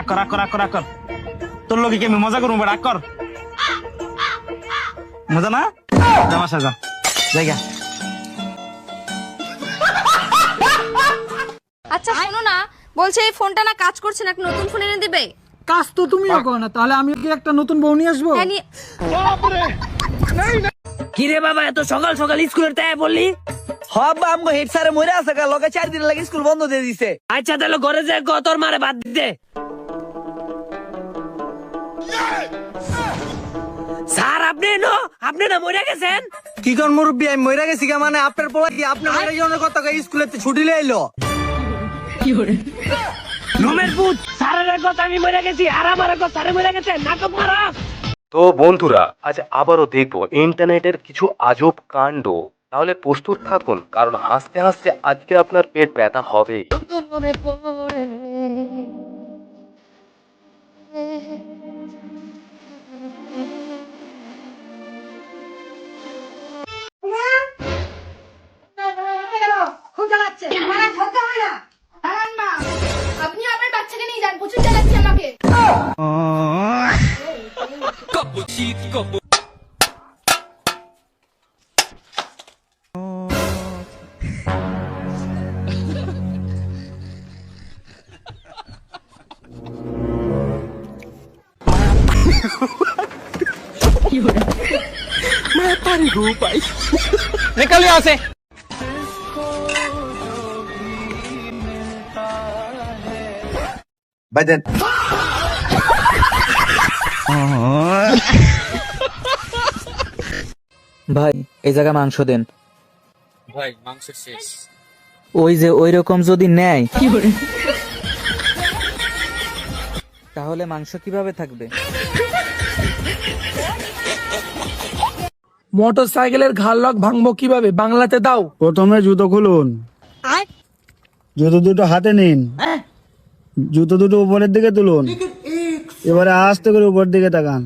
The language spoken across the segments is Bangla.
আকর আকর আকর আকর তোর লোকে কি আমি মজা করবো বেটা আকর মজা না তামাশা যা জায়গা আচ্ছা শোনো না, বলছে এই ফোনটা না কাজ করছে না, একটা নতুন ফোন এনে দিবে। কাজ তো তুমিও করো না, তাহলে আমি কি একটা নতুন বউ নিয়ে আসবো? হ্যাঁ, কিরে বাবা এত সকাল সকাল স্কুলের তাই বললি? হবা আমগো হেড স্যারে মরে আছে গা লগে 4 দিন লাগে স্কুল বন্ধ দিয়ে দিছে। আচ্ছা তাহলে ঘরে যা তোর মারে বাদ দে। স্যার আপনি না মরে গেছেন? কি কোন মুরব্বি আমি মরে গেছি গা মানে আপনার পোলা কি আপনার মরে যাওয়ার কথা কই স্কুলেতে ছুটি লইলো? রুমের পুত স্যারের কথা আমি মরে গেছি আর আমার কথা স্যারে মরে গেছে নাটক মারা। তো বন্ধুরা আজ আবারও দেখবো ইন্টারনেটের কিছু আজব কাণ্ড। তাহলে প্রস্তুত থাকুন, কারণ হাসতে হাসতে আজকে আপনার পেট ব্যথা হবে। আপনি আপনার বাচ্চাকে নিয়ে যান, প্রচুর জ্বালাচ্ছে আমাকে। निकल यहाँ से। बदन ভাই এই জায়গা মাংস দেন ভাই, মাংস শেষ। ওই যে ওই রকম যদি নেয় তাহলে মাংস কিভাবে থাকবে? মোটর সাইকেলের ঘাড় লক ভাঙবো কিভাবে, বাংলাতে দাও। প্রথমে জুতো খুলুন, জুতো দুটো হাতে নিন, জুতো দুটো উপরের দিকে তুলুন, এবারে আস্তে করে উপর দিকে তাকান।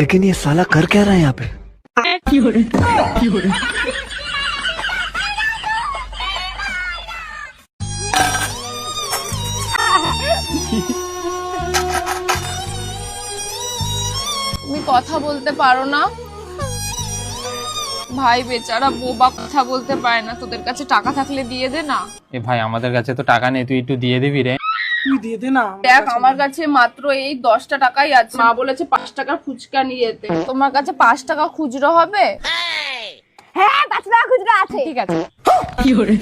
लेकिन ये साला कर क्या रहा है यहाँ पे? তুমি কথা বলতে পারো না? ভাই বেচারা বোবা, কথা বলতে পারে না। তোদের কাছে টাকা থাকলে দিয়ে দে না। এ ভাই আমাদের কাছে তো টাকা নেই, তুই একটু দিয়ে দিবি রে। তুই দিয়ে দে না। দেখ আমার কাছে মাত্র এই 10টা টাকাই আছে। মা বলেছে 5 টাকার ফুচকা নিয়ে যেতে। তোমার কাছে 5 টাকা খুচরো হবে? হ্যাঁ 5 টাকা খুচরো আছে। ঠিক আছে। কি করে?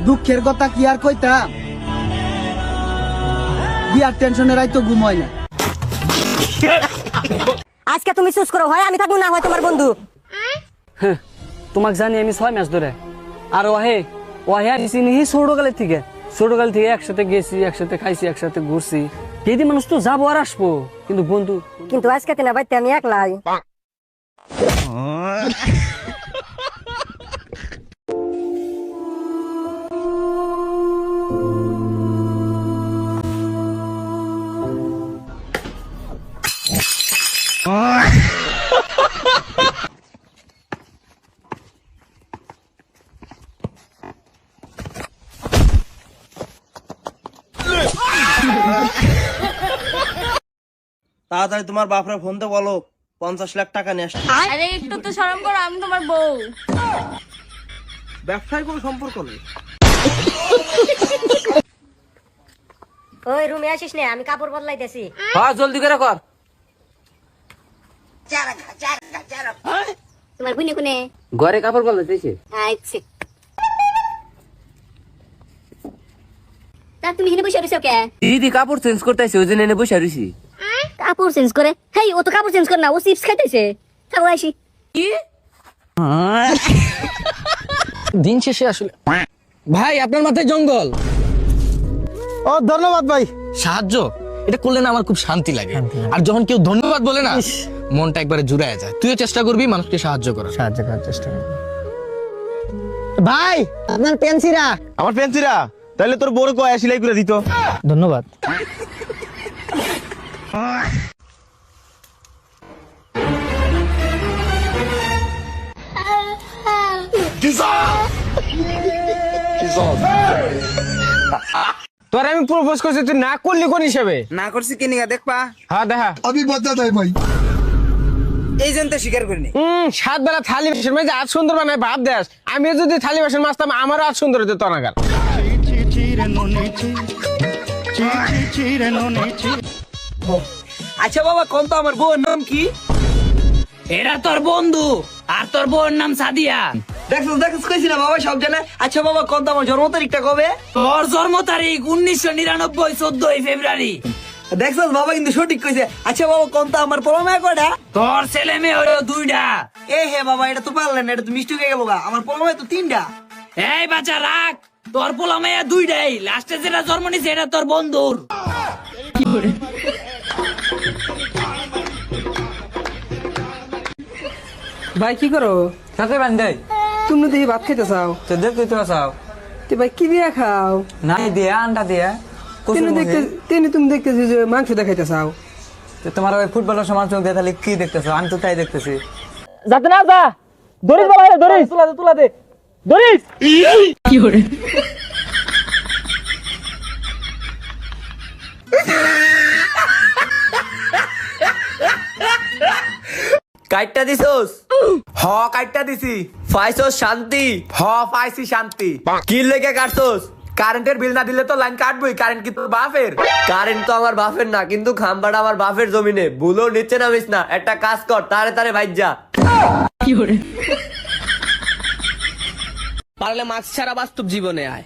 দুঃখের কথা কি আর কইতাম, বিয়ার টেনশনে রাইতো ঘুম হয় না। আজকে তুমি চুজ করো, হয় আমি থাকবো না হয় তোমার বন্ধু। তোমাকে জানি আমি 6 মাস ধরে। আর ওহে চিনি ছোটকাল থেকে একসাথে গেছি, একসাথে খাইছি, একসাথে ঘুরছি। দিদি মানুষ তো যাবো আর আসবো, কিন্তু বন্ধু কিন্তু আজকে না বাইতে আমি একলাই। তাড়াতাড়ি তোমার বাপরে ফোন তো বলো 50 লাখ টাকা নিয়ে আসছে। আরে একটু তো শরম করো, আমি তোমার বউ। ব্যবসায় কোনো সম্পর্ক নেই। ওই রুমে আসিস না, আমি কাপড় বদলাইতেছি। হ্যাঁ জলদি করে কর। তোমার বুনি কোনে? ঘরে কাপড় বদলাইতেছে। আচ্ছা তা তুমি এখানে বসে রইছো কে? দিদি কাপড় চেঞ্জ করতেছে, ওই জন্য এনে বসে রইছি। কাপড় চেঞ্জ করে? হেই, ও তো কাপড় চেঞ্জ করে না, ও চিপস খাইতেছে। থাকো আসি। দিন শেষে আসলে ভাই আপনার মাথায় জঙ্গল। ও ধন্যবাদ ভাই। সাহায্য এটা করলে না আমার খুব শান্তি লাগে, আর যখন কেউ ধন্যবাদ বলে না মনটা একবারে জুড়ায় যায়। তুইও চেষ্টা করবি মানুষকে সাহায্য করার। চেষ্টা করবি। ভাই আপনার পেন্সিরা। আমার পেন্সিরা তাহলে তোর বড় কয় সিলাই করে দিত। ধন্যবাদ। তোর আমি প্রপোজ করছি, তুই না করলি কোন হিসেবে? না করছি কি নিগা দেখবা? হ্যাঁ দেখা। এই জন্য তো স্বীকার করিনি। 7 বেলা থালি বাসন মাঝে আজ সুন্দর বানায় ভাব দেস। আমি যদি থালি বাসন মাজতাম আমারও আজ সুন্দর হতো তনাগার। আচ্ছা বাবা, কোন তো আমার বউর নাম কি? এরা তোর বন্ধু, আর তোর বউর নাম সাদিয়া। দেখছিস কইছি না বাবা সব জানে। আচ্ছা বাবা, কোন তো আমার জন্ম তারিখটা কবে? তোর জন্ম তারিখ 1999 14 ফেব্রুয়ারি। দেখছিস বাবা কিন্তু সঠিক কইছে। আচ্ছা বাবা, কোন তো আমার পোলামেয়া কয়টা? তোর ছেলে মেয়ে হলো 2টা। এ হে বাবা, এটা তো পারলেন না, এটা তো মিষ্টি হয়ে গেল গা। আমার পোলামেয়া তো 3টা। এই বাচ্চা রাখ, তোর পোলা মেয়ে 2টাই, লাস্টে যেটা জন্ম নিছে এটা তোর বন্ধুর। ভাই কি করো? কাকে বান্ধাই তুমি দেখি ভাত খাইতে চাও? তো দেখ তুই তো চাও তো ভাই কি দিয়া খাও? নাই দিয়া আন্ডা দিয়া তুমি দেখতেছি যে মাংস দেখাইতে চাও। তোমার ওই ফুটবলের সমান চোখ দিয়ে তাহলে কি দেখতেছো? আমি তো তাই দেখতেছি। যাতে না যা দড়িস বাবা, দড়িস তুলা দে দড়িস। কি করে কাইটটা দিছস? হ কাইটটা দিছি। পাইছস শান্তি? হ পাইছি শান্তি। কি লেগে কাটছস? কারেন্টের বিল না দিলে তো লাইন কাটবই। কারেন্ট কি তোর বাপের? কারেন্ট তো আমার বাপের না, কিন্তু খাম্বাটা আমার বাপের জমিনে। ভুলো নিচে নামিস না, একটা কাজ কর, তারে ভাই যা। কি করে পারলে মাছ ছাড়া বাস্তব জীবনে আয়,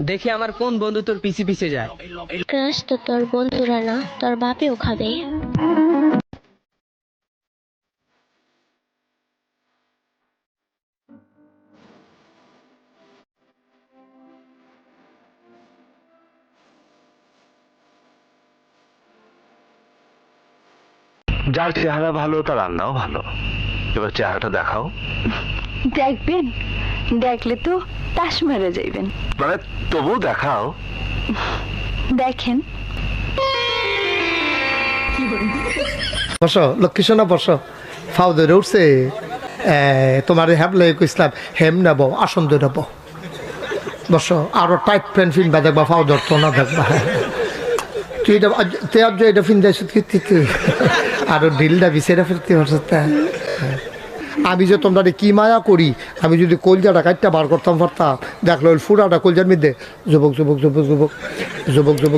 দেখি আমার কোন বন্ধু তোর পিছে পিছে যায়। ক্রাশ তো তোর বন্ধুরা না, তোর বাপেও খাবে। যার চেহারা ভালো তার রান্নাও ভালো। এবার চেহারাটা দেখাও। দেখবেন, দেখলে তো তাস মেরে যাইবেন। মানে তবুও দেখাও। দেখেন। বসো লক্ষ্মী সোনা, বসো। ফাউ ধরে উঠছে, তোমার হ্যাবলে কইসলাম হেম নেব, আসন ধরে নেব। বসো, আরো টাইট প্যান্ট ফিনবা, দেখবা ফাউ ধরতো না, দেখবা। তুই এটা তুই আজ এটা ফিনদাইছ কি আরো ঢিলটা বিছেরা ফেলতে পারছো। আমি যে তোমরা কি মায়া করি, আমি যদি কলজাটা কাটটা বার করতাম পারতাম, দেখলো ওই ফুরাটা কলজার মধ্যে যুবক যুবক যুবক যুবক যুবক যুবক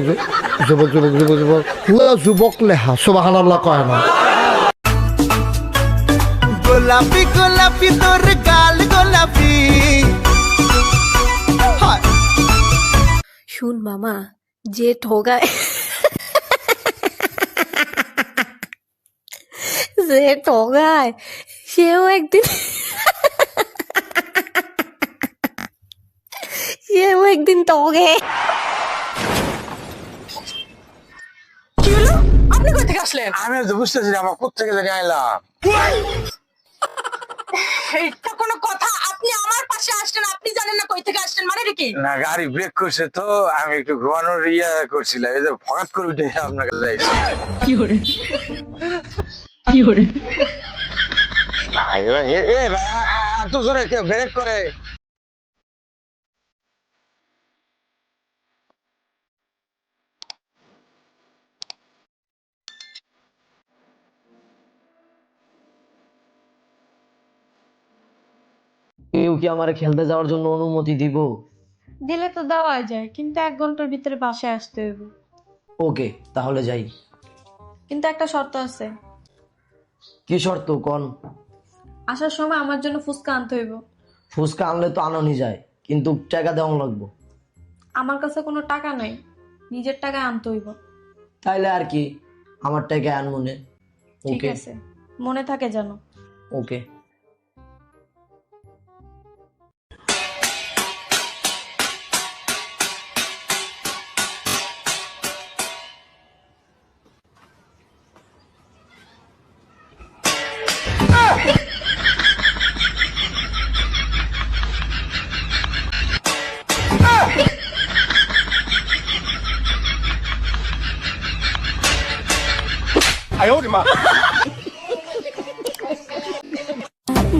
যুবক যুবক যুবক যুবক পুরো যুবক লেখা সুবহানাল্লাহ কয় না। গোলাপি গোলাপি তোর গাল গোলাপি। শুন মামা, যে ঠগায় যে ঠগায় সেও একদিন ঠগে। কি হলো? আপনি কই থেকে আসলেন? আমি তো বুঝতেছি আমার কোথেকে জানি আইলাম। এটা কোনো কথা? আপনি আমার পাশে আসলেন, আপনি জানেন না কই থেকে আসলেন, মানে কি? না গাড়ি ব্রেক করছে তো আমি একটু ঘুমানোর করছিলাম, এই যে ফকাত করে উঠে আপনার কাছে যাইছি। কি করে কি করে তো জোরে কেউ ব্রেক করে? কেউ কি আমার খেলতে যাওয়ার জন্য অনুমতি দিব? দিলে তো দেওয়া যায়, কিন্তু 1 ঘন্টার ভিতরে বাসায় আসতে হবে। ওকে, তাহলে যাই। কিন্তু একটা শর্ত আছে। কি শর্ত কোন? আসার সময় আমার জন্য ফুচকা আনতে হইব। ফুচকা আনলে তো আনানি যায়, কিন্তু টাকা দেওয়া লাগবো। আমার কাছে কোনো টাকা নাই, নিজের টাকায় আনতে হইব। তাইলে আর কি, আমারটাকে আনমনে। ঠিক ওকে আছে, মনে থাকে জানো। ওকে।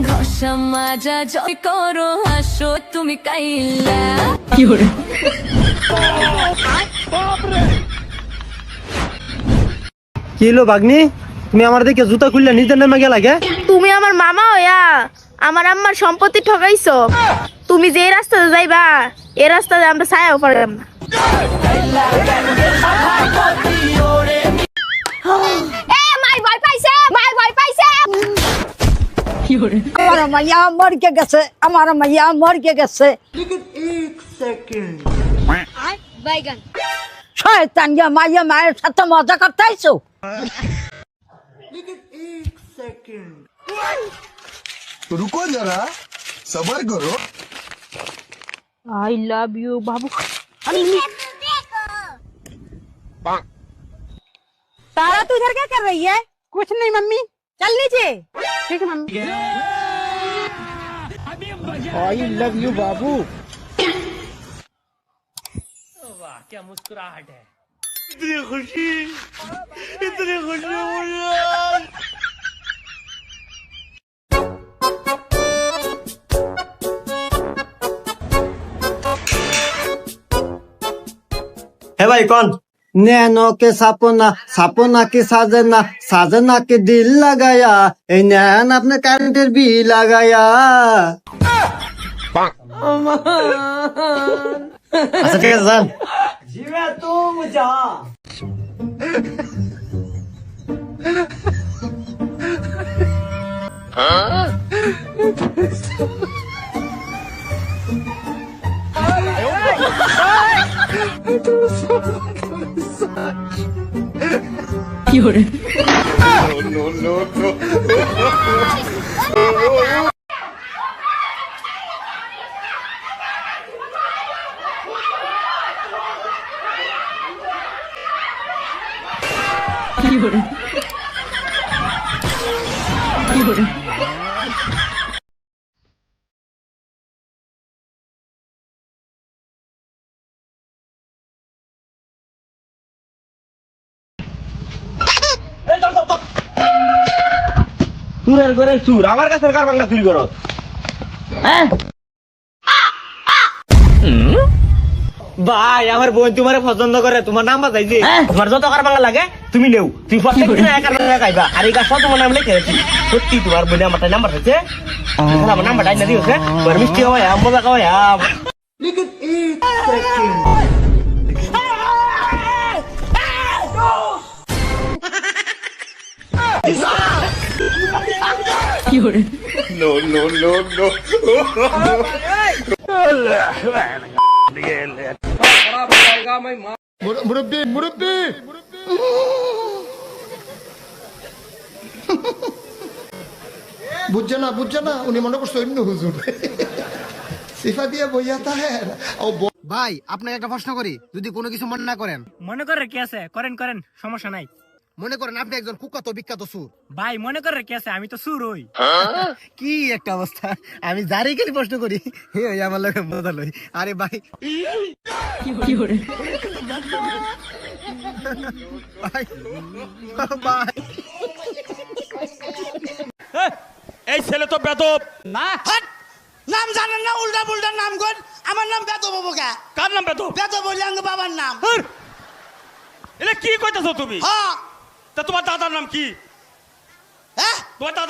ঘষা মাজা জয় করো হাসো তুমি কাইলা। কি হলো ভাগ্নি, তুমি আমার দিকে জুতা খুললে নিজের নামে গেলা কে? তুমি আমার মামা হইয়া আমার আম্মার সম্পত্তি ঠকাইছো। তুমি যে রাস্তাতে যাইবা এই রাস্তাতে আমরা ছায়াও পারলাম না। মাই ভয় পাইছে, মাই ভয় পাইছে। আমার মাইয়া মরকে গেছে, আমার মাইয়া মরকে গেছে। শয়তান গা মাইয়া মায়ের সাথে মজা করতে আইছো। रुको जरा सबर करो। आई लव यू बाबू। तारा तू इधर क्या कर रही है? कुछ नहीं मम्मी, चल नीचे। ठीक है मम्मी। आई लव यू बाबू। क्या मुस्कुराहट है। है भाई कौन? नैनो के सपना, सपना के साजना, साजना के दिल लगाया, ए नैन अपने कारेंटेर भी लगाया। अच्छा ठीक है जान। जीवे तुम जा। চুরের ঘরে চুর, আমার কাছে কার বাংলা চুরি করো? ভাই আমার বোন তোমার পছন্দ করে, তোমার নাম বাজাইছে। তোমার যত কার বাংলা লাগে তুমি নেও, তুমি প্রত্যেকদিন একার বাংলা খাইবা। আর এই কাজ তোমার নাম লিখে রেখেছি। সত্যি তোমার বোনে আমার নাম্বার আছে, আমার নাম্বার ডাইনা দিয়েছে। তোমার মিষ্টি খাওয়াই মজা খাওয়াই। মুরব্বী মুরব্বী বুঝছে না উনি মনে করছে অন্য হুজুর সিফা দিয়ে বইয়া তাহের। ভাই আপনাকে একটা প্রশ্ন করি, যদি কোনো কিছু মনে না করেন। মনে করে কি আছে, করেন করেন, সমস্যা নাই। মনে করেন আপনি একজন কুখ্যাত বিখ্যাত সুর। ভাই মনে করে কি আছে, আমি তো সুর হই। কি একটা অবস্থা, আমি যারই খালি প্রশ্ন করি হে ওই আমার লোক মজা লই। আরে ভাই ভাই ভাই এই ছেলে তো বেদব না। নাম জানেন না, উল্টা পুল্টা নাম কর। আমার নাম বেদব বাবু। কার নাম বেদব? বেদব বললে আমার বাবার নাম। এটা কি কইতাছো তুমি? হ্যাঁ তা তোমার দাদার নাম কি? হ্যাঁ তোমার দাদা